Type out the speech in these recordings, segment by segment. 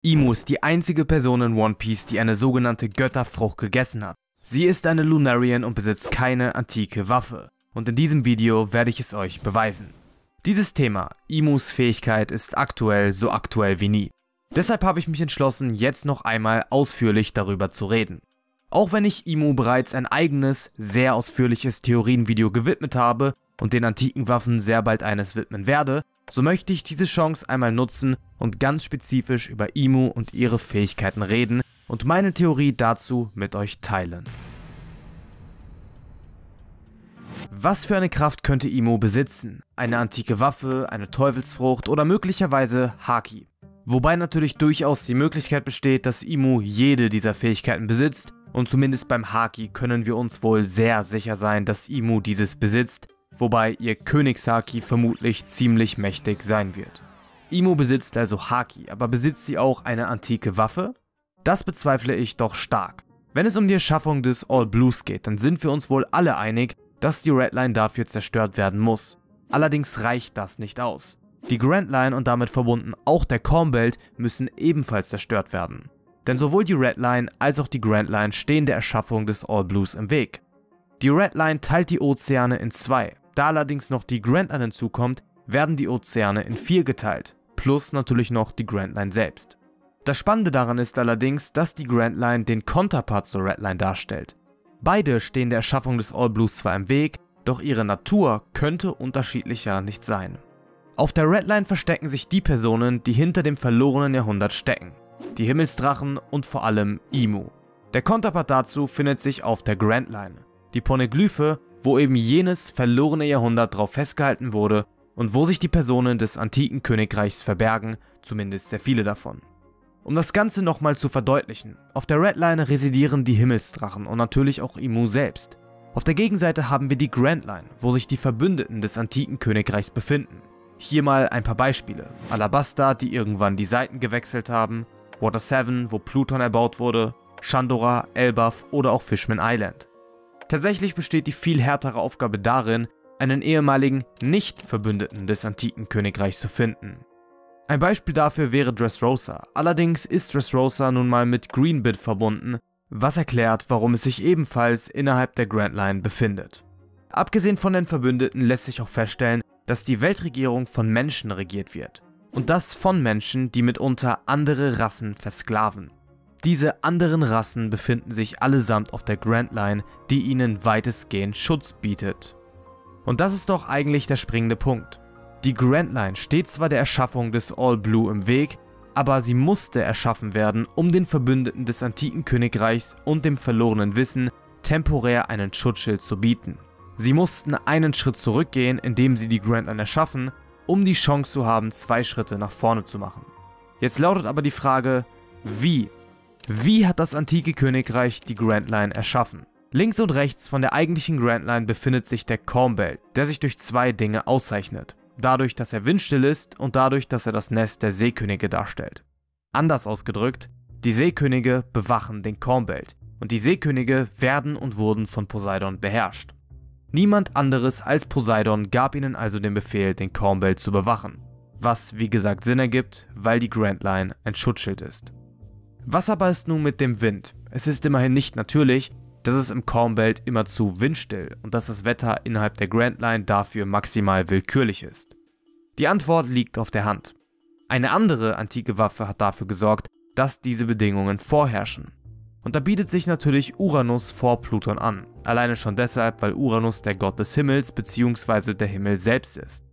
Imu ist die einzige Person in One Piece, die eine sogenannte Götterfrucht gegessen hat. Sie ist eine Lunarian und besitzt keine antike Waffe. Und in diesem Video werde ich es euch beweisen. Dieses Thema, Imus Fähigkeit, ist aktuell so aktuell wie nie. Deshalb habe ich mich entschlossen, jetzt noch einmal ausführlich darüber zu reden. Auch wenn ich Imu bereits ein eigenes, sehr ausführliches Theorienvideo gewidmet habe und den antiken Waffen sehr bald eines widmen werde, so möchte ich diese Chance einmal nutzen und ganz spezifisch über Imu und ihre Fähigkeiten reden und meine Theorie dazu mit euch teilen. Was für eine Kraft könnte Imu besitzen? Eine antike Waffe, eine Teufelsfrucht oder möglicherweise Haki? Wobei natürlich durchaus die Möglichkeit besteht, dass Imu jede dieser Fähigkeiten besitzt, und zumindest beim Haki können wir uns wohl sehr sicher sein, dass Imu dieses besitzt, wobei ihr Königshaki vermutlich ziemlich mächtig sein wird. Imu besitzt also Haki, aber besitzt sie auch eine antike Waffe? Das bezweifle ich doch stark. Wenn es um die Erschaffung des All Blues geht, dann sind wir uns wohl alle einig, dass die Red Line dafür zerstört werden muss. Allerdings reicht das nicht aus. Die Grand Line und damit verbunden auch der Calm Belt müssen ebenfalls zerstört werden. Denn sowohl die Red Line als auch die Grand Line stehen der Erschaffung des All Blues im Weg. Die Red Line teilt die Ozeane in zwei. Da allerdings noch die Grand Line hinzukommt, werden die Ozeane in 4 geteilt, plus natürlich noch die Grand Line selbst. Das Spannende daran ist allerdings, dass die Grand Line den Konterpart zur Red Line darstellt. Beide stehen der Erschaffung des All Blues zwar im Weg, doch ihre Natur könnte unterschiedlicher nicht sein. Auf der Red Line verstecken sich die Personen, die hinter dem verlorenen Jahrhundert stecken. Die Himmelsdrachen und vor allem Imu. Der Konterpart dazu findet sich auf der Grand Line. Die Poneglyphe, wo eben jenes verlorene Jahrhundert drauf festgehalten wurde und wo sich die Personen des antiken Königreichs verbergen, zumindest sehr viele davon. Um das Ganze nochmal zu verdeutlichen, auf der Red Line residieren die Himmelsdrachen und natürlich auch Imu selbst. Auf der Gegenseite haben wir die Grand Line, wo sich die Verbündeten des antiken Königreichs befinden. Hier mal ein paar Beispiele: Alabasta, die irgendwann die Seiten gewechselt haben, Water 7, wo Pluton erbaut wurde, Shandora, Elbaf oder auch Fishman Island. Tatsächlich besteht die viel härtere Aufgabe darin, einen ehemaligen Nicht-Verbündeten des antiken Königreichs zu finden. Ein Beispiel dafür wäre Dressrosa. Allerdings ist Dressrosa nun mal mit Greenbit verbunden, was erklärt, warum es sich ebenfalls innerhalb der Grand Line befindet. Abgesehen von den Verbündeten lässt sich auch feststellen, dass die Weltregierung von Menschen regiert wird. Und das von Menschen, die mitunter andere Rassen versklaven. Diese anderen Rassen befinden sich allesamt auf der Grand Line, die ihnen weitestgehend Schutz bietet. Und das ist doch eigentlich der springende Punkt. Die Grand Line steht zwar der Erschaffung des All Blue im Weg, aber sie musste erschaffen werden, um den Verbündeten des antiken Königreichs und dem verlorenen Wissen temporär einen Schutzschild zu bieten. Sie mussten einen Schritt zurückgehen, indem sie die Grand Line erschaffen, um die Chance zu haben, 2 Schritte nach vorne zu machen. Jetzt lautet aber die Frage, wie? Wie hat das antike Königreich die Grand Line erschaffen? Links und rechts von der eigentlichen Grand Line befindet sich der Calm Belt, der sich durch 2 Dinge auszeichnet. Dadurch, dass er windstill ist und dadurch, dass er das Nest der Seekönige darstellt. Anders ausgedrückt, die Seekönige bewachen den Calm Belt und die Seekönige werden und wurden von Poseidon beherrscht. Niemand anderes als Poseidon gab ihnen also den Befehl, den Calm Belt zu bewachen. Was wie gesagt Sinn ergibt, weil die Grand Line ein Schutzschild ist. Was aber ist nun mit dem Wind? Es ist immerhin nicht natürlich, dass es im Calm Belt immerzu windstill und dass das Wetter innerhalb der Grand Line dafür maximal willkürlich ist. Die Antwort liegt auf der Hand. Eine andere antike Waffe hat dafür gesorgt, dass diese Bedingungen vorherrschen. Und da bietet sich natürlich Uranus vor Pluton an. Alleine schon deshalb, weil Uranus der Gott des Himmels bzw. der Himmel selbst ist.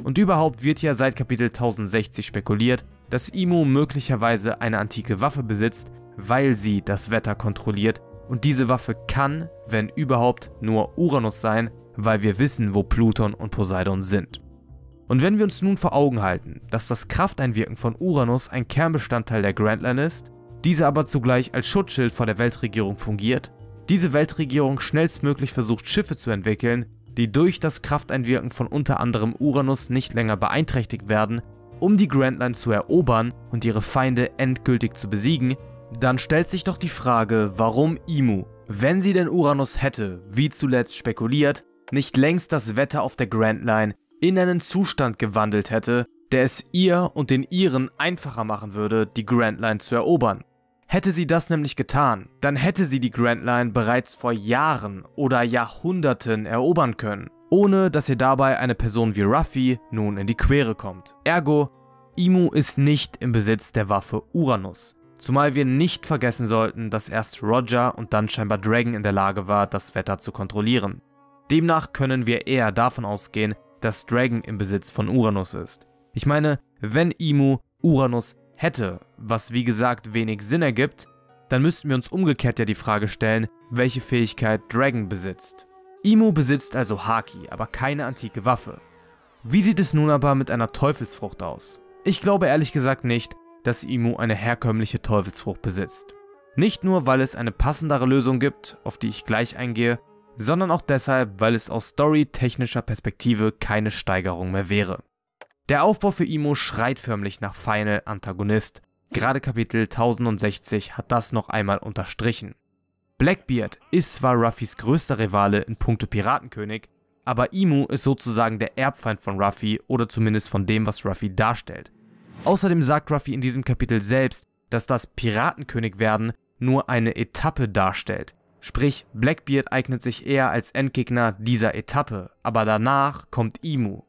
Und überhaupt wird ja seit Kapitel 1060 spekuliert, dass Imu möglicherweise eine antike Waffe besitzt, weil sie das Wetter kontrolliert, und diese Waffe kann, wenn überhaupt, nur Uranus sein, weil wir wissen, wo Pluton und Poseidon sind. Und wenn wir uns nun vor Augen halten, dass das Krafteinwirken von Uranus ein Kernbestandteil der Grand Line ist, diese aber zugleich als Schutzschild vor der Weltregierung fungiert, diese Weltregierung schnellstmöglich versucht, Schiffe zu entwickeln, die durch das Krafteinwirken von unter anderem Uranus nicht länger beeinträchtigt werden, um die Grand Line zu erobern und ihre Feinde endgültig zu besiegen, dann stellt sich doch die Frage, warum Imu, wenn sie denn Uranus hätte, wie zuletzt spekuliert, nicht längst das Wetter auf der Grand Line in einen Zustand gewandelt hätte, der es ihr und den ihren einfacher machen würde, die Grand Line zu erobern. Hätte sie das nämlich getan, dann hätte sie die Grand Line bereits vor Jahren oder Jahrhunderten erobern können, ohne dass ihr dabei eine Person wie Ruffy nun in die Quere kommt. Ergo, Imu ist nicht im Besitz der Waffe Uranus. Zumal wir nicht vergessen sollten, dass erst Roger und dann scheinbar Dragon in der Lage war, das Wetter zu kontrollieren. Demnach können wir eher davon ausgehen, dass Dragon im Besitz von Uranus ist. Ich meine, wenn Imu Uranus hätte, was wie gesagt wenig Sinn ergibt, dann müssten wir uns umgekehrt ja die Frage stellen, welche Fähigkeit Dragon besitzt. Imu besitzt also Haki, aber keine antike Waffe. Wie sieht es nun aber mit einer Teufelsfrucht aus? Ich glaube ehrlich gesagt nicht, dass Imu eine herkömmliche Teufelsfrucht besitzt. Nicht nur, weil es eine passendere Lösung gibt, auf die ich gleich eingehe, sondern auch deshalb, weil es aus storytechnischer Perspektive keine Steigerung mehr wäre. Der Aufbau für Imu schreit förmlich nach Final Antagonist. Gerade Kapitel 1060 hat das noch einmal unterstrichen. Blackbeard ist zwar Ruffys größter Rivale in puncto Piratenkönig, aber Imu ist sozusagen der Erbfeind von Ruffy oder zumindest von dem, was Ruffy darstellt. Außerdem sagt Ruffy in diesem Kapitel selbst, dass das Piratenkönig werden nur eine Etappe darstellt. Sprich, Blackbeard eignet sich eher als Endgegner dieser Etappe, aber danach kommt Imu.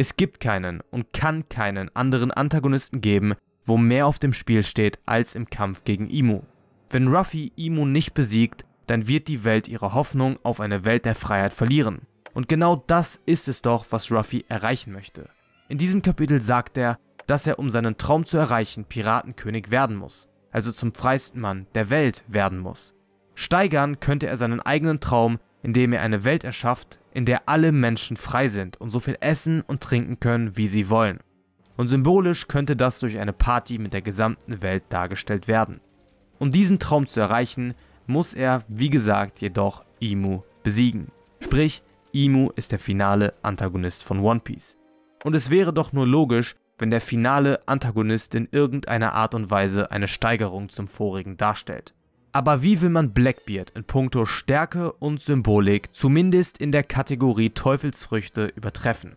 Es gibt keinen und kann keinen anderen Antagonisten geben, wo mehr auf dem Spiel steht als im Kampf gegen Imu. Wenn Ruffy Imu nicht besiegt, dann wird die Welt ihre Hoffnung auf eine Welt der Freiheit verlieren. Und genau das ist es doch, was Ruffy erreichen möchte. In diesem Kapitel sagt er, dass er, um seinen Traum zu erreichen, Piratenkönig werden muss, also zum freiesten Mann der Welt werden muss. Steigern könnte er seinen eigenen Traum, indem er eine Welt erschafft, in der alle Menschen frei sind und so viel essen und trinken können, wie sie wollen. Und symbolisch könnte das durch eine Party mit der gesamten Welt dargestellt werden. Um diesen Traum zu erreichen, muss er, wie gesagt, jedoch Imu besiegen. Sprich, Imu ist der finale Antagonist von One Piece. Und es wäre doch nur logisch, wenn der finale Antagonist in irgendeiner Art und Weise eine Steigerung zum vorigen darstellt. Aber wie will man Blackbeard in puncto Stärke und Symbolik zumindest in der Kategorie Teufelsfrüchte übertreffen?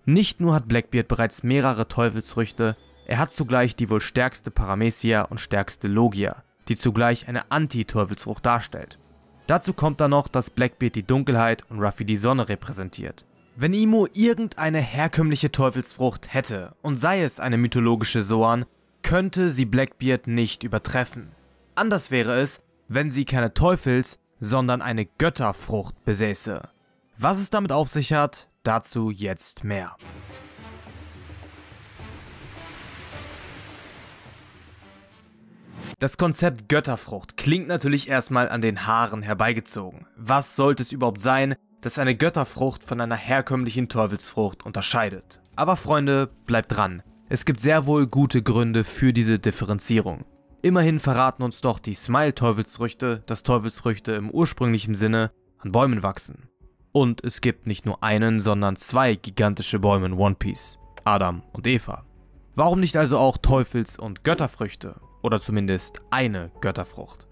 Nicht nur hat Blackbeard bereits mehrere Teufelsfrüchte, er hat zugleich die wohl stärkste Paramecia und stärkste Logia, die zugleich eine Anti-Teufelsfrucht darstellt. Dazu kommt dann noch, dass Blackbeard die Dunkelheit und Ruffy die Sonne repräsentiert. Wenn Imu irgendeine herkömmliche Teufelsfrucht hätte, und sei es eine mythologische Zoan, könnte sie Blackbeard nicht übertreffen. Anders wäre es, wenn sie keine Teufels-, sondern eine Götterfrucht besäße. Was es damit auf sich hat, dazu jetzt mehr. Das Konzept Götterfrucht klingt natürlich erstmal an den Haaren herbeigezogen. Was sollte es überhaupt sein, das eine Götterfrucht von einer herkömmlichen Teufelsfrucht unterscheidet? Aber Freunde, bleibt dran. Es gibt sehr wohl gute Gründe für diese Differenzierung. Immerhin verraten uns doch die Smile-Teufelsfrüchte, dass Teufelsfrüchte im ursprünglichen Sinne an Bäumen wachsen. Und es gibt nicht nur einen, sondern zwei gigantische Bäume in One Piece, Adam und Eva. Warum nicht also auch Teufels- und Götterfrüchte? Oder zumindest eine Götterfrucht?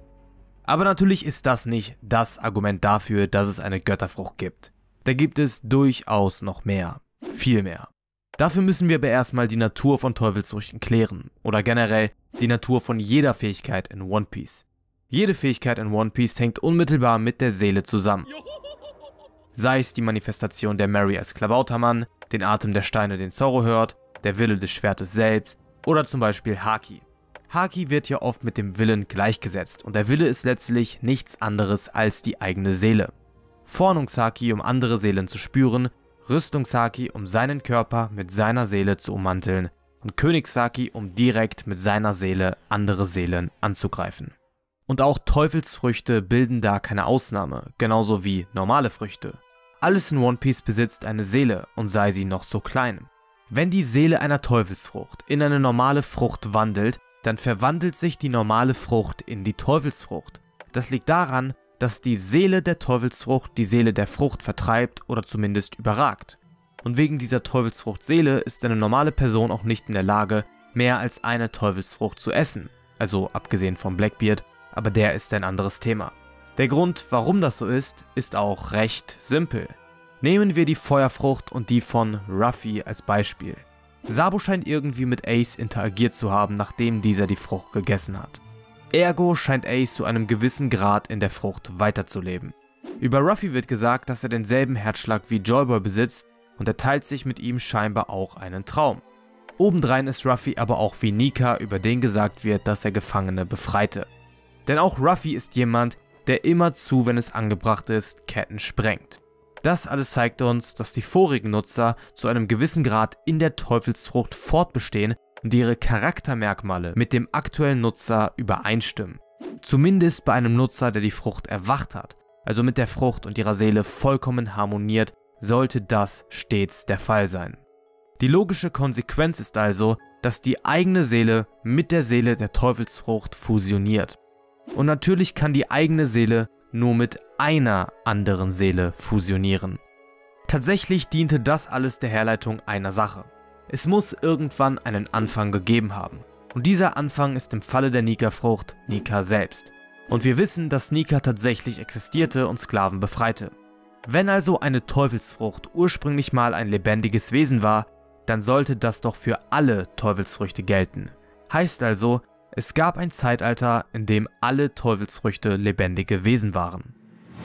Aber natürlich ist das nicht das Argument dafür, dass es eine Götterfrucht gibt. Da gibt es durchaus noch mehr, viel mehr. Dafür müssen wir aber erstmal die Natur von Teufelsfrüchten klären oder generell die Natur von jeder Fähigkeit in One Piece. Jede Fähigkeit in One Piece hängt unmittelbar mit der Seele zusammen. Sei es die Manifestation der Mary als Klabautermann, den Atem der Steine, den Zoro hört, der Wille des Schwertes selbst oder zum Beispiel Haki. Haki wird ja oft mit dem Willen gleichgesetzt und der Wille ist letztlich nichts anderes als die eigene Seele. Fornungshaki, um andere Seelen zu spüren, Rüstungshaki, um seinen Körper mit seiner Seele zu ummanteln und Königshaki, um direkt mit seiner Seele andere Seelen anzugreifen. Und auch Teufelsfrüchte bilden da keine Ausnahme, genauso wie normale Früchte. Alles in One Piece besitzt eine Seele und sei sie noch so klein. Wenn die Seele einer Teufelsfrucht in eine normale Frucht wandelt, dann verwandelt sich die normale Frucht in die Teufelsfrucht. Das liegt daran, dass die Seele der Teufelsfrucht die Seele der Frucht vertreibt oder zumindest überragt. Und wegen dieser Teufelsfrucht-Seele ist eine normale Person auch nicht in der Lage, mehr als eine Teufelsfrucht zu essen. Also abgesehen von Blackbeard, aber der ist ein anderes Thema. Der Grund, warum das so ist auch recht simpel. Nehmen wir die Feuerfrucht und die von Ruffy als Beispiel. Sabo scheint irgendwie mit Ace interagiert zu haben, nachdem dieser die Frucht gegessen hat. Ergo scheint Ace zu einem gewissen Grad in der Frucht weiterzuleben. Über Ruffy wird gesagt, dass er denselben Herzschlag wie Joyboy besitzt und er teilt sich mit ihm scheinbar auch einen Traum. Obendrein ist Ruffy aber auch wie Nika, über den gesagt wird, dass er Gefangene befreite. Denn auch Ruffy ist jemand, der immerzu, wenn es angebracht ist, Ketten sprengt. Das alles zeigt uns, dass die vorigen Nutzer zu einem gewissen Grad in der Teufelsfrucht fortbestehen und ihre Charaktermerkmale mit dem aktuellen Nutzer übereinstimmen. Zumindest bei einem Nutzer, der die Frucht erwacht hat, also mit der Frucht und ihrer Seele vollkommen harmoniert, sollte das stets der Fall sein. Die logische Konsequenz ist also, dass die eigene Seele mit der Seele der Teufelsfrucht fusioniert. Und natürlich kann die eigene Seele nur mit einer anderen Seele fusionieren. Tatsächlich diente das alles der Herleitung einer Sache. Es muss irgendwann einen Anfang gegeben haben. Und dieser Anfang ist im Falle der Nika-Frucht Nika selbst. Und wir wissen, dass Nika tatsächlich existierte und Sklaven befreite. Wenn also eine Teufelsfrucht ursprünglich mal ein lebendiges Wesen war, dann sollte das doch für alle Teufelsfrüchte gelten. Heißt also, es gab ein Zeitalter, in dem alle Teufelsfrüchte lebendige Wesen waren.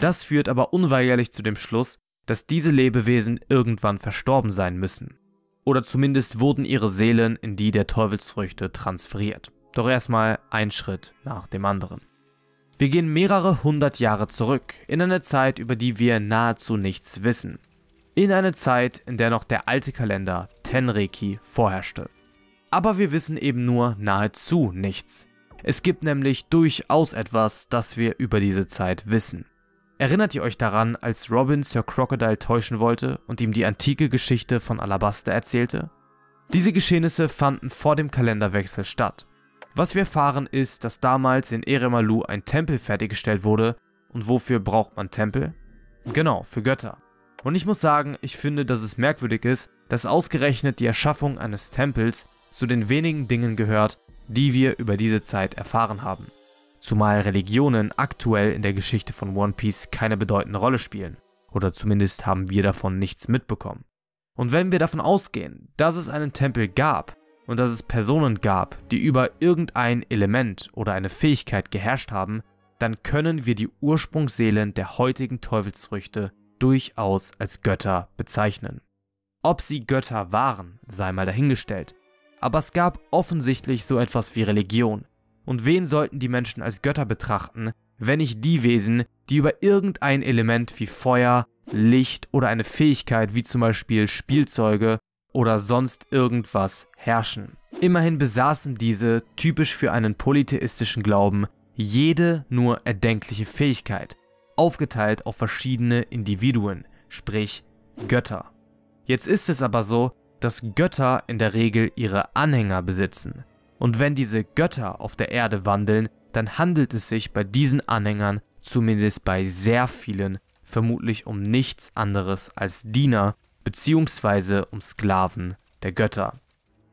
Das führt aber unweigerlich zu dem Schluss, dass diese Lebewesen irgendwann verstorben sein müssen. Oder zumindest wurden ihre Seelen in die der Teufelsfrüchte transferiert. Doch erstmal ein Schritt nach dem anderen. Wir gehen mehrere hundert Jahre zurück, in eine Zeit, über die wir nahezu nichts wissen. In eine Zeit, in der noch der alte Kalender Tenreki vorherrschte. Aber wir wissen eben nur nahezu nichts. Es gibt nämlich durchaus etwas, das wir über diese Zeit wissen. Erinnert ihr euch daran, als Robin Sir Crocodile täuschen wollte und ihm die antike Geschichte von Alabasta erzählte? Diese Geschehnisse fanden vor dem Kalenderwechsel statt. Was wir erfahren ist, dass damals in Eremalu ein Tempel fertiggestellt wurde. Und wofür braucht man Tempel? Genau, für Götter. Und ich muss sagen, ich finde, dass es merkwürdig ist, dass ausgerechnet die Erschaffung eines Tempels zu den wenigen Dingen gehört, die wir über diese Zeit erfahren haben. Zumal Religionen aktuell in der Geschichte von One Piece keine bedeutende Rolle spielen. Oder zumindest haben wir davon nichts mitbekommen. Und wenn wir davon ausgehen, dass es einen Tempel gab und dass es Personen gab, die über irgendein Element oder eine Fähigkeit geherrscht haben, dann können wir die Ursprungsseelen der heutigen Teufelsfrüchte durchaus als Götter bezeichnen. Ob sie Götter waren, sei mal dahingestellt. Aber es gab offensichtlich so etwas wie Religion. Und wen sollten die Menschen als Götter betrachten, wenn nicht die Wesen, die über irgendein Element wie Feuer, Licht oder eine Fähigkeit wie zum Beispiel Spielzeuge oder sonst irgendwas herrschen. Immerhin besaßen diese, typisch für einen polytheistischen Glauben, jede nur erdenkliche Fähigkeit, aufgeteilt auf verschiedene Individuen, sprich Götter. Jetzt ist es aber so, dass Götter in der Regel ihre Anhänger besitzen. Und wenn diese Götter auf der Erde wandeln, dann handelt es sich bei diesen Anhängern, zumindest bei sehr vielen, vermutlich um nichts anderes als Diener bzw. um Sklaven der Götter.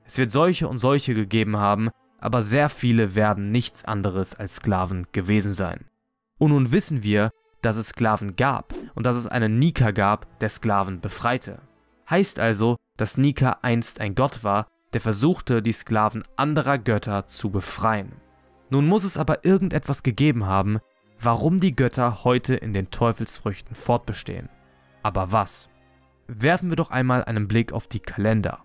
Es wird solche und solche gegeben haben, aber sehr viele werden nichts anderes als Sklaven gewesen sein. Und nun wissen wir, dass es Sklaven gab und dass es einen Nika gab, der Sklaven befreite. Heißt also, dass Nika einst ein Gott war, der versuchte, die Sklaven anderer Götter zu befreien. Nun muss es aber irgendetwas gegeben haben, warum die Götter heute in den Teufelsfrüchten fortbestehen. Aber was? Werfen wir doch einmal einen Blick auf die Kalender.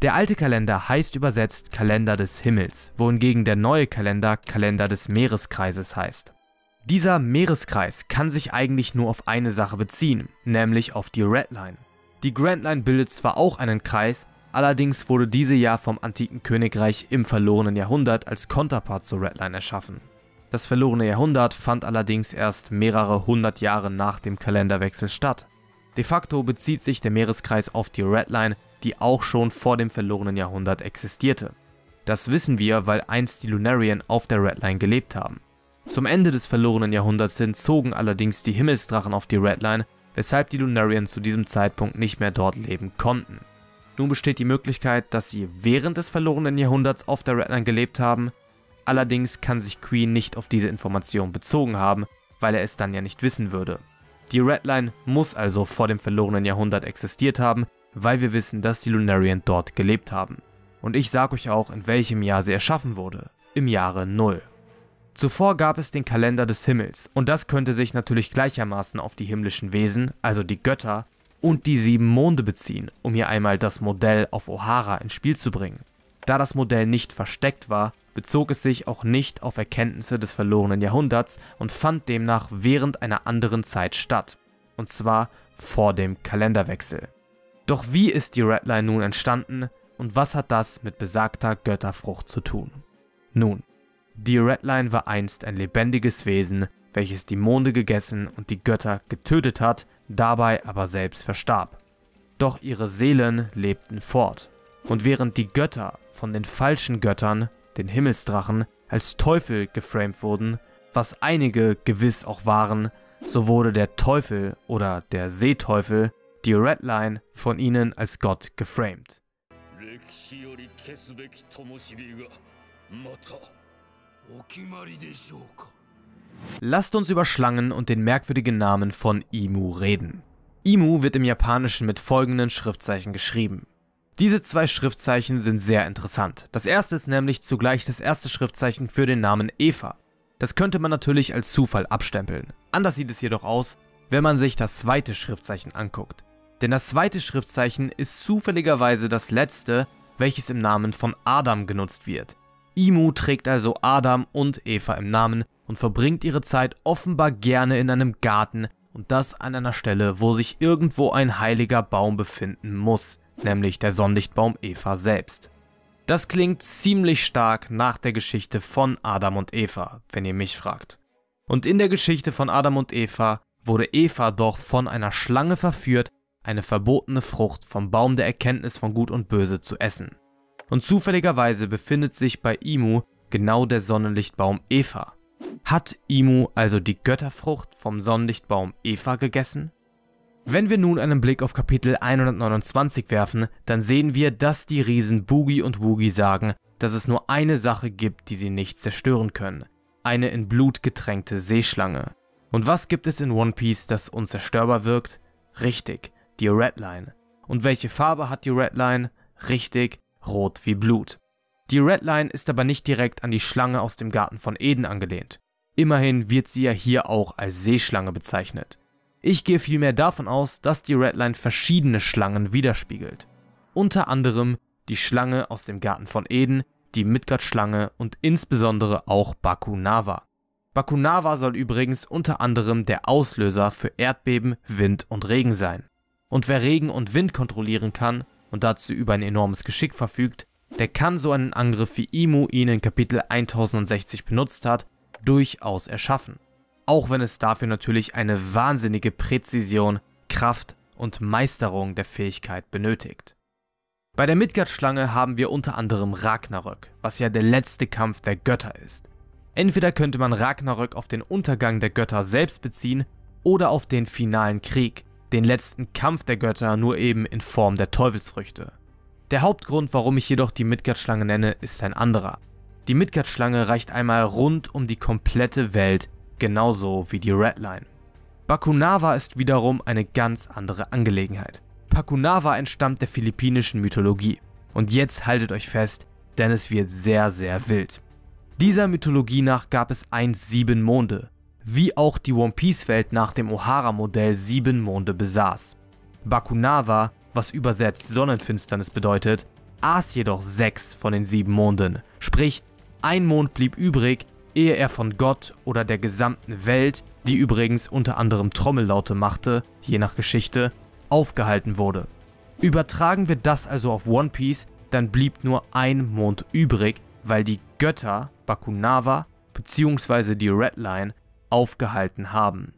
Der alte Kalender heißt übersetzt Kalender des Himmels, wohingegen der neue Kalender Kalender des Meereskreises heißt. Dieser Meereskreis kann sich eigentlich nur auf eine Sache beziehen, nämlich auf die Red Line. Die Grand Line bildet zwar auch einen Kreis, allerdings wurde diese ja vom antiken Königreich im verlorenen Jahrhundert als Konterpart zur Red Line erschaffen. Das verlorene Jahrhundert fand allerdings erst mehrere hundert Jahre nach dem Kalenderwechsel statt. De facto bezieht sich der Meereskreis auf die Red Line, die auch schon vor dem verlorenen Jahrhundert existierte. Das wissen wir, weil einst die Lunarian auf der Red Line gelebt haben. Zum Ende des verlorenen Jahrhunderts hin zogen allerdings die Himmelsdrachen auf die Red Line, weshalb die Lunarian zu diesem Zeitpunkt nicht mehr dort leben konnten. Nun besteht die Möglichkeit, dass sie während des verlorenen Jahrhunderts auf der Red Line gelebt haben, allerdings kann sich Queen nicht auf diese Information bezogen haben, weil er es dann ja nicht wissen würde. Die Red Line muss also vor dem verlorenen Jahrhundert existiert haben, weil wir wissen, dass die Lunarian dort gelebt haben. Und ich sage euch auch, in welchem Jahr sie erschaffen wurde. Im Jahre 0. Zuvor gab es den Kalender des Himmels und das könnte sich natürlich gleichermaßen auf die himmlischen Wesen, also die Götter, und die 7 Monde beziehen, um hier einmal das Modell auf Ohara ins Spiel zu bringen. Da das Modell nicht versteckt war, bezog es sich auch nicht auf Erkenntnisse des verlorenen Jahrhunderts und fand demnach während einer anderen Zeit statt, und zwar vor dem Kalenderwechsel. Doch wie ist die Redline nun entstanden und was hat das mit besagter Götterfrucht zu tun? Nun, die Redline war einst ein lebendiges Wesen, welches die Monde gegessen und die Götter getötet hat, dabei aber selbst verstarb. Doch ihre Seelen lebten fort. Und während die Götter von den falschen Göttern, den Himmelsdrachen, als Teufel geframed wurden, was einige gewiss auch waren, so wurde der Teufel oder der Seeteufel, die Redline, von ihnen als Gott geframed. Lasst uns über Schlangen und den merkwürdigen Namen von Imu reden. Imu wird im Japanischen mit folgenden Schriftzeichen geschrieben. Diese 2 Schriftzeichen sind sehr interessant. Das erste ist nämlich zugleich das erste Schriftzeichen für den Namen Eva. Das könnte man natürlich als Zufall abstempeln. Anders sieht es jedoch aus, wenn man sich das zweite Schriftzeichen anguckt. Denn das zweite Schriftzeichen ist zufälligerweise das letzte, welches im Namen von Adam genutzt wird. Imu trägt also Adam und Eva im Namen und verbringt ihre Zeit offenbar gerne in einem Garten und das an einer Stelle, wo sich irgendwo ein heiliger Baum befinden muss, nämlich der Sonnenlichtbaum Eva selbst. Das klingt ziemlich stark nach der Geschichte von Adam und Eva, wenn ihr mich fragt. Und in der Geschichte von Adam und Eva wurde Eva doch von einer Schlange verführt, eine verbotene Frucht vom Baum der Erkenntnis von Gut und Böse zu essen. Und zufälligerweise befindet sich bei Imu genau der Sonnenlichtbaum Eva. Hat Imu also die Götterfrucht vom Sonnenlichtbaum Eva gegessen? Wenn wir nun einen Blick auf Kapitel 129 werfen, dann sehen wir, dass die Riesen Boogie und Woogie sagen, dass es nur eine Sache gibt, die sie nicht zerstören können. Eine in Blut getränkte Seeschlange. Und was gibt es in One Piece, das unzerstörbar wirkt? Richtig, die Redline. Und welche Farbe hat die Redline? Richtig, rot wie Blut. Die Redline ist aber nicht direkt an die Schlange aus dem Garten von Eden angelehnt. Immerhin wird sie ja hier auch als Seeschlange bezeichnet. Ich gehe vielmehr davon aus, dass die Redline verschiedene Schlangen widerspiegelt. Unter anderem die Schlange aus dem Garten von Eden, die Midgard-Schlange und insbesondere auch Bakunawa. Bakunawa soll übrigens unter anderem der Auslöser für Erdbeben, Wind und Regen sein. Und wer Regen und Wind kontrollieren kann und dazu über ein enormes Geschick verfügt, der kann so einen Angriff wie Imu ihn in Kapitel 1060 benutzt hat, durchaus erschaffen. Auch wenn es dafür natürlich eine wahnsinnige Präzision, Kraft und Meisterung der Fähigkeit benötigt. Bei der Midgard-Schlange haben wir unter anderem Ragnarök, was ja der letzte Kampf der Götter ist. Entweder könnte man Ragnarök auf den Untergang der Götter selbst beziehen oder auf den finalen Krieg, den letzten Kampf der Götter, nur eben in Form der Teufelsfrüchte. Der Hauptgrund, warum ich jedoch die Midgard-Schlange nenne, ist ein anderer. Die Midgard-Schlange reicht einmal rund um die komplette Welt, genauso wie die Redline. Bakunawa ist wiederum eine ganz andere Angelegenheit. Bakunawa entstammt der philippinischen Mythologie. Und jetzt haltet euch fest, denn es wird sehr, sehr wild. Dieser Mythologie nach gab es einst 7 Monde, wie auch die One Piece Welt nach dem Ohara-Modell 7 Monde besaß. Bakunawa, was übersetzt Sonnenfinsternis bedeutet, aß jedoch 6 von den 7 Monden, sprich, ein Mond blieb übrig, ehe er von Gott oder der gesamten Welt, die übrigens unter anderem Trommellaute machte, je nach Geschichte, aufgehalten wurde. Übertragen wir das also auf One Piece, dann blieb nur ein Mond übrig, weil die Götter Bakunawa bzw. die Redline aufgehalten haben.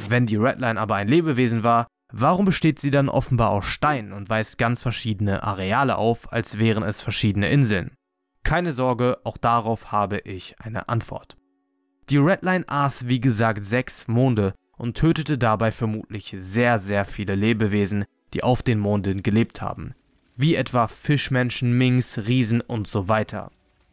Wenn die Redline aber ein Lebewesen war, warum besteht sie dann offenbar aus Stein und weist ganz verschiedene Areale auf, als wären es verschiedene Inseln? Keine Sorge, auch darauf habe ich eine Antwort. Die Redline aß wie gesagt 6 Monde und tötete dabei vermutlich sehr, sehr viele Lebewesen, die auf den Monden gelebt haben, wie etwa Fischmenschen, Minks, Riesen und so weiter.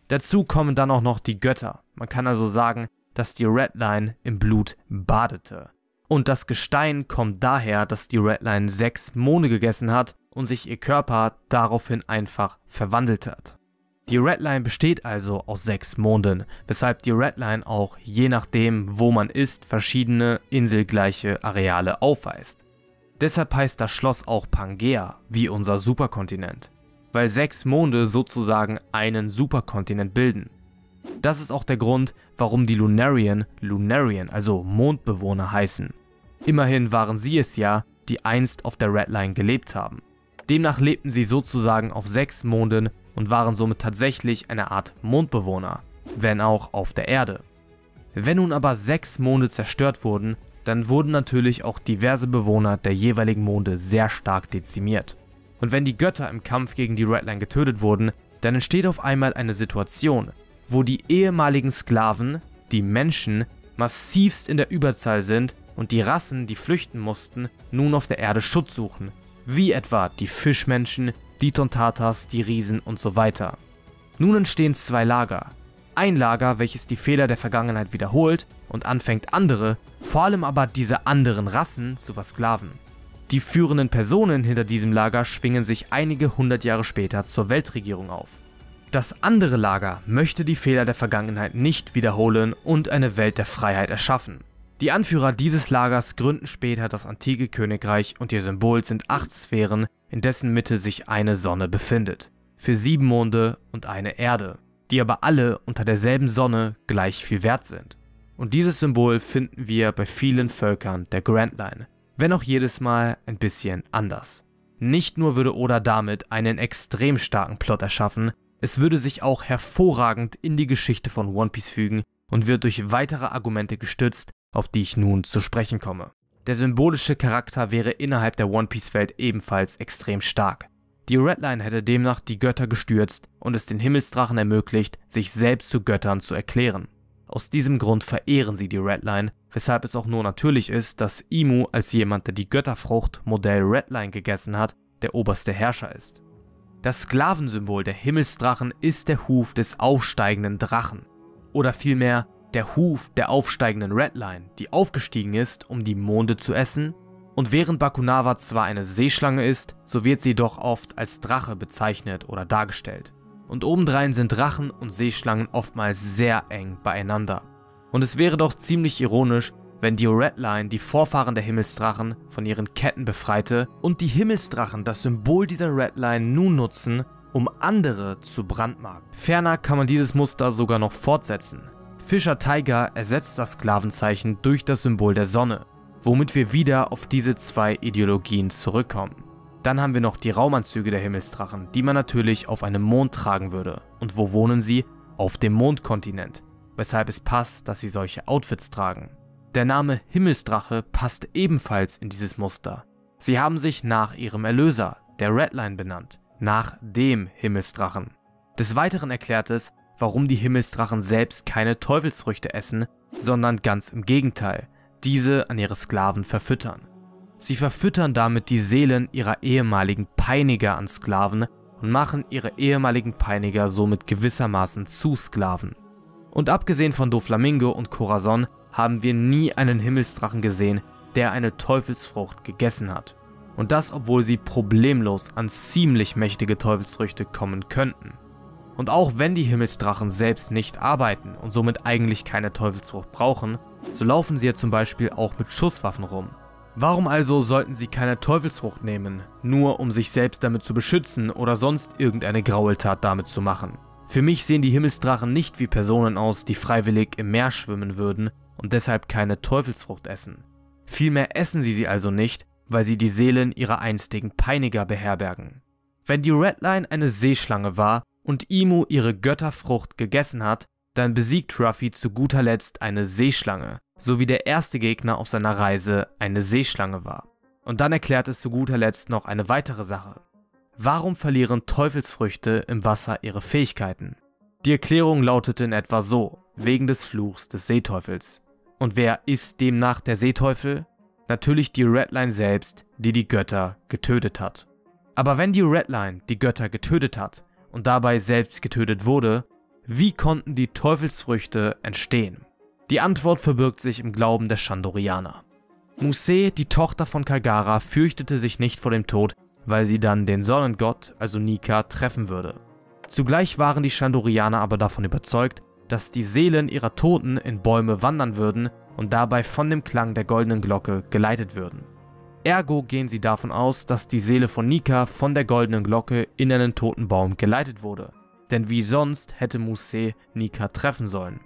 Dazu kommen dann auch noch die Götter. Man kann also sagen, dass die Redline im Blut badete. Und das Gestein kommt daher, dass die Redline 6 Monde gegessen hat und sich ihr Körper daraufhin einfach verwandelt hat. Die Redline besteht also aus 6 Monden, weshalb die Redline auch je nachdem, wo man ist, verschiedene inselgleiche Areale aufweist. Deshalb heißt das Schloss auch Pangea, wie unser Superkontinent, weil 6 Monde sozusagen einen Superkontinent bilden. Das ist auch der Grund, warum die Lunarian, also Mondbewohner heißen. Immerhin waren sie es ja, die einst auf der Redline gelebt haben. Demnach lebten sie sozusagen auf 6 Monden und waren somit tatsächlich eine Art Mondbewohner, wenn auch auf der Erde. Wenn nun aber 6 Monde zerstört wurden, dann wurden natürlich auch diverse Bewohner der jeweiligen Monde sehr stark dezimiert. Und wenn die Götter im Kampf gegen die Redline getötet wurden, dann entsteht auf einmal eine Situation, wo die ehemaligen Sklaven, die Menschen, massivst in der Überzahl sind und die Rassen, die flüchten mussten, nun auf der Erde Schutz suchen, wie etwa die Fischmenschen, die Tontatas, die Riesen und so weiter. Nun entstehen 2 Lager. Ein Lager, welches die Fehler der Vergangenheit wiederholt und anfängt andere, vor allem aber diese anderen Rassen, zu versklaven. Die führenden Personen hinter diesem Lager schwingen sich einige 100 Jahre später zur Weltregierung auf. Das andere Lager möchte die Fehler der Vergangenheit nicht wiederholen und eine Welt der Freiheit erschaffen. Die Anführer dieses Lagers gründen später das antike Königreich und ihr Symbol sind 8 Sphären, in dessen Mitte sich eine Sonne befindet. Für 7 Monde und eine Erde, die aber alle unter derselben Sonne gleich viel wert sind. Und dieses Symbol finden wir bei vielen Völkern der Grand Line, wenn auch jedes Mal ein bisschen anders. Nicht nur würde Oda damit einen extrem starken Plot erschaffen, es würde sich auch hervorragend in die Geschichte von One Piece fügen und wird durch weitere Argumente gestützt, auf die ich nun zu sprechen komme. Der symbolische Charakter wäre innerhalb der One Piece Welt ebenfalls extrem stark. Die Redline hätte demnach die Götter gestürzt und es den Himmelsdrachen ermöglicht, sich selbst zu Göttern zu erklären. Aus diesem Grund verehren sie die Redline, weshalb es auch nur natürlich ist, dass Imu als jemand, der die Götterfrucht Modell Redline gegessen hat, der oberste Herrscher ist. Das Sklavensymbol der Himmelsdrachen ist der Huf des aufsteigenden Drachen. Oder vielmehr der Huf der aufsteigenden Redline, die aufgestiegen ist, um die Monde zu essen. Und während Bakunawa zwar eine Seeschlange ist, so wird sie doch oft als Drache bezeichnet oder dargestellt. Und obendrein sind Drachen und Seeschlangen oftmals sehr eng beieinander. Und es wäre doch ziemlich ironisch, wenn die Redline die Vorfahren der Himmelsdrachen von ihren Ketten befreite und die Himmelsdrachen das Symbol dieser Redline nun nutzen, um andere zu brandmarken. Ferner kann man dieses Muster sogar noch fortsetzen. Fischer Tiger ersetzt das Sklavenzeichen durch das Symbol der Sonne, womit wir wieder auf diese 2 Ideologien zurückkommen. Dann haben wir noch die Raumanzüge der Himmelsdrachen, die man natürlich auf einem Mond tragen würde. Und wo wohnen sie? Auf dem Mondkontinent, weshalb es passt, dass sie solche Outfits tragen. Der Name Himmelsdrache passt ebenfalls in dieses Muster. Sie haben sich nach ihrem Erlöser, der Redline, benannt, nach dem Himmelsdrachen. Des Weiteren erklärt es, warum die Himmelsdrachen selbst keine Teufelsfrüchte essen, sondern ganz im Gegenteil, diese an ihre Sklaven verfüttern. Sie verfüttern damit die Seelen ihrer ehemaligen Peiniger an Sklaven und machen ihre ehemaligen Peiniger somit gewissermaßen zu Sklaven. Und abgesehen von Doflamingo und Corazon haben wir nie einen Himmelsdrachen gesehen, der eine Teufelsfrucht gegessen hat. Und das, obwohl sie problemlos an ziemlich mächtige Teufelsfrüchte kommen könnten. Und auch wenn die Himmelsdrachen selbst nicht arbeiten und somit eigentlich keine Teufelsfrucht brauchen, so laufen sie ja zum Beispiel auch mit Schusswaffen rum. Warum also sollten sie keine Teufelsfrucht nehmen, nur um sich selbst damit zu beschützen oder sonst irgendeine Graueltat damit zu machen? Für mich sehen die Himmelsdrachen nicht wie Personen aus, die freiwillig im Meer schwimmen würden und deshalb keine Teufelsfrucht essen. Vielmehr essen sie also nicht, weil sie die Seelen ihrer einstigen Peiniger beherbergen. Wenn die Redline eine Seeschlange war und Imu ihre Götterfrucht gegessen hat, dann besiegt Ruffy zu guter Letzt eine Seeschlange, so wie der erste Gegner auf seiner Reise eine Seeschlange war. Und dann erklärt es zu guter Letzt noch eine weitere Sache. Warum verlieren Teufelsfrüchte im Wasser ihre Fähigkeiten? Die Erklärung lautete in etwa so, wegen des Fluchs des Seeteufels. Und wer ist demnach der Seeteufel? Natürlich die Redline selbst, die die Götter getötet hat. Aber wenn die Redline die Götter getötet hat und dabei selbst getötet wurde, wie konnten die Teufelsfrüchte entstehen? Die Antwort verbirgt sich im Glauben der Chandorianer. Musée, die Tochter von Kagara, fürchtete sich nicht vor dem Tod, weil sie dann den Sonnengott, also Nika, treffen würde. Zugleich waren die Chandorianer aber davon überzeugt, dass die Seelen ihrer Toten in Bäume wandern würden und dabei von dem Klang der goldenen Glocke geleitet würden. Ergo gehen sie davon aus, dass die Seele von Nika von der goldenen Glocke in einen toten Baum geleitet wurde. Denn wie sonst hätte Musée Nika treffen sollen?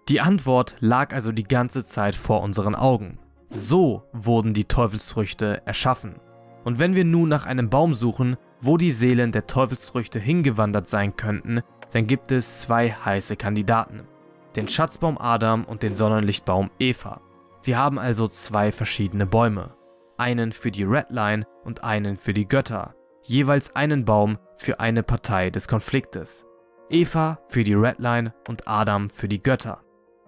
Die Antwort lag also die ganze Zeit vor unseren Augen. So wurden die Teufelsfrüchte erschaffen. Und wenn wir nun nach einem Baum suchen, wo die Seelen der Teufelsfrüchte hingewandert sein könnten, dann gibt es zwei heiße Kandidaten. Den Schatzbaum Adam und den Sonnenlichtbaum Eva. Wir haben also zwei verschiedene Bäume. Einen für die Red Line und einen für die Götter. Jeweils einen Baum für eine Partei des Konfliktes. Eva für die Red Line und Adam für die Götter.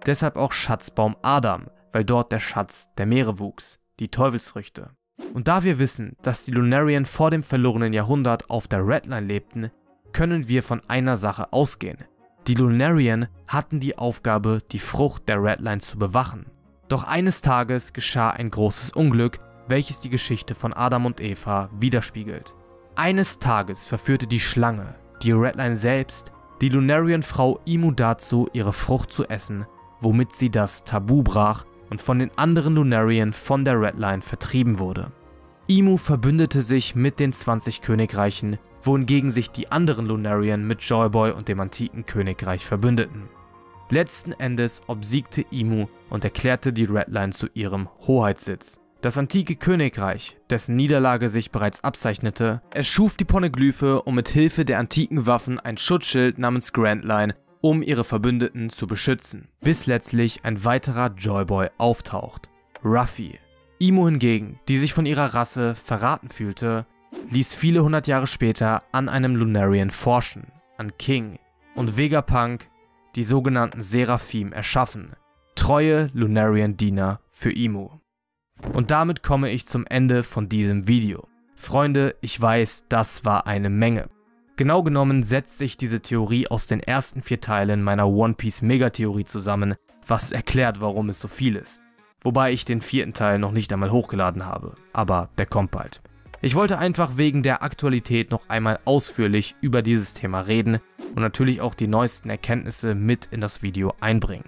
Deshalb auch Schatzbaum Adam, weil dort der Schatz der Meere wuchs, die Teufelsfrüchte. Und da wir wissen, dass die Lunarian vor dem verlorenen Jahrhundert auf der Red Line lebten, können wir von einer Sache ausgehen. Die Lunarian hatten die Aufgabe, die Frucht der Red Line zu bewachen. Doch eines Tages geschah ein großes Unglück, welches die Geschichte von Adam und Eva widerspiegelt. Eines Tages verführte die Schlange, die Red Line selbst, die Lunarian-Frau Imu dazu, ihre Frucht zu essen, womit sie das Tabu brach und von den anderen Lunarian von der Red Line vertrieben wurde. Imu verbündete sich mit den 20 Königreichen, wohingegen sich die anderen Lunarian mit Joyboy und dem antiken Königreich verbündeten. Letzten Endes obsiegte Imu und erklärte die Red Line zu ihrem Hoheitssitz. Das antike Königreich, dessen Niederlage sich bereits abzeichnete, erschuf die Poneglyphe, um mit Hilfe der antiken Waffen ein Schutzschild namens Grand Line, um ihre Verbündeten zu beschützen, bis letztlich ein weiterer Joyboy auftaucht, Ruffy. Imu hingegen, die sich von ihrer Rasse verraten fühlte, ließ viele hundert Jahre später an einem Lunarian forschen, an King, und Vegapunk die sogenannten Seraphim erschaffen, treue Lunarian-Diener für Imu. Und damit komme ich zum Ende von diesem Video. Freunde, ich weiß, das war eine Menge. Genau genommen setzt sich diese Theorie aus den ersten 4 Teilen meiner One Piece Megatheorie zusammen, was erklärt, warum es so viel ist. Wobei ich den 4. Teil noch nicht einmal hochgeladen habe, aber der kommt bald. Ich wollte einfach wegen der Aktualität noch einmal ausführlich über dieses Thema reden und natürlich auch die neuesten Erkenntnisse mit in das Video einbringen.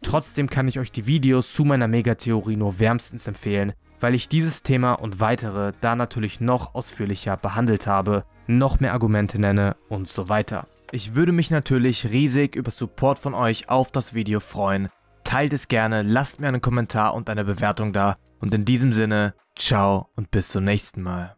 Trotzdem kann ich euch die Videos zu meiner Megatheorie nur wärmstens empfehlen, weil ich dieses Thema und weitere da natürlich noch ausführlicher behandelt habe, noch mehr Argumente nenne und so weiter. Ich würde mich natürlich riesig über Support von euch auf das Video freuen. Teilt es gerne, lasst mir einen Kommentar und eine Bewertung da und in diesem Sinne, ciao und bis zum nächsten Mal.